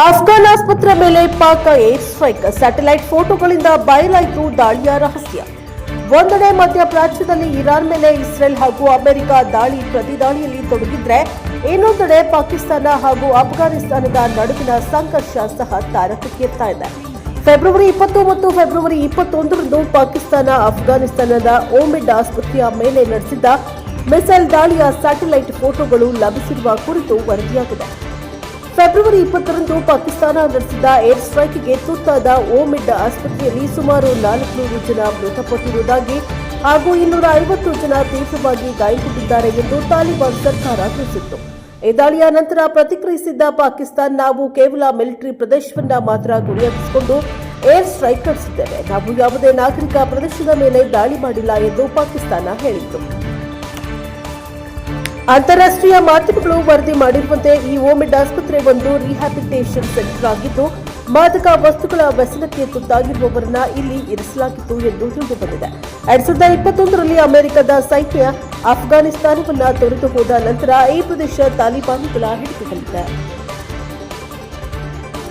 ಅಫ್ಘಾನ್ ಆಸ್ಪತ್ರೆ ಮೇಲೆ Pak air strike. Satellite ಫೋಟೋಗಳಿಂದ ಬಯಲಾಯಿತು ದಾಳಿಯ ರಹಸ್ಯ. ಒಂದೆಡೆ ಮಧ್ಯಪ್ರಾಚ್ಯದಲ್ಲಿ ಇರಾನ್ ಮೇಲೆ ಇಸ್ರೇಲ್ ಹಾಗೂ ಅಮೆರಿಕ ಪ್ರತಿದಾಳಿಯಲ್ಲಿ ತೊಡಗಿದ್ರೆ, ಇನ್ನೊಂದೆಡೆ ಪಾಕಿಸ್ತಾನ ಹಾಗೂ ಅಫ್ಘಾನಿಸ್ತಾನದ ನಡುವಿನ ಸಂಘರ್ಷ ಸಹ ತಾರಕಕ್ಕೇರ್ತಾ ಇದೆ. ಫೆಬ್ರವರಿ 20 ಮತ್ತು ಫೆಬ್ರವರಿ 21ರಂದು ಪಾಕಿಸ್ತಾನ ಅಫ್ಘಾನಿಸ್ತಾನದ ಓಮಿಡ್ ಆಸ್ಪತ್ರೆಯ ಮೇಲೆ ನಡೆಸಿದ್ದ ಮಿಸೈಲ್ ದಾಳಿಯ ಸ್ಯಾಟಲೈಟ್ ಫೋಟೋಗಳು ಲಭಿಸಿರುವ ಕುರಿತು ವರದಿಯಾಗಿದೆ. ಫೆಬ್ರವರಿ 20ರಂದು ಪಾಕಿಸ್ತಾನ ನಡೆಸಿದ ಏರ್ ಸ್ಟ್ರೈಕ್ಗೆ ತುತ್ತಾದ ಓಮಿಡ್ ಆಸ್ಪತ್ರೆಯಲ್ಲಿ ಸುಮಾರು 400 ಜನ ಮೃತಪಟ್ಟಿರುವುದಾಗಿ ಹಾಗೂ 250 ಜನ ತೀವ್ರವಾಗಿ ಗಾಯಗೊಂಡಿದ್ದಾರೆ ಎಂದು ತಾಲಿಬಾನ್ ಸರ್ಕಾರ ತಿಳಿಸಿತ್ತು. ಈ ದಾಳಿಯ ನಂತರ ಪ್ರತಿಕ್ರಿಯಿಸಿದ್ದ ಪಾಕಿಸ್ತಾನ, ನಾವು ಕೇವಲ ಮಿಲಿಟರಿ ಪ್ರದೇಶವನ್ನ ಮಾತ್ರ ಗುರಿಯಾಗಿಸಿಕೊಂಡು ಏರ್ ಸ್ಟ್ರೈಕ್ ನಡೆಸಿದ್ದೇವೆ, ನಾವು ಯಾವುದೇ ನಾಗರಿಕ ಪ್ರದೇಶದ ಮೇಲೆ ದಾಳಿ ಮಾಡಿಲ್ಲ ಎಂದು ಪಾಕಿಸ್ತಾನ ಹೇಳಿತ್ತು. ಅಂತಾರಾಷ್ಟ್ರೀಯ ಮಾಧ್ಯಮಗಳು ವರದಿ ಮಾಡಿರುವಂತೆ ಈ ಓಮಿಡ್ ಆಸ್ಪತ್ರೆ ಒಂದು ರಿಹ್ಯಾಬಿಲಿಟೇಷನ್ ಸೆಂಟರ್ ಆಗಿದ್ದು, ಮಾದಕ ವಸ್ತುಗಳ ವ್ಯಸನಕ್ಕೆ ತುತ್ತಾಗಿರುವವರನ್ನ ಇಲ್ಲಿ ಇರಿಸಲಾಗಿತ್ತು ಎಂದು ತಿಳಿದುಬಂದಿದೆ. 2021ರಲ್ಲಿ ಅಮೆರಿಕದ ಸೈನ್ಯ ಅಫ್ಘಾನಿಸ್ತಾನವನ್ನ ತೊರೆದು ಹೋದ ನಂತರ ಈ ಪ್ರದೇಶ ತಾಲಿಬಾನಿಗಳ ಹಿಡಿತದಲ್ಲಿದೆ.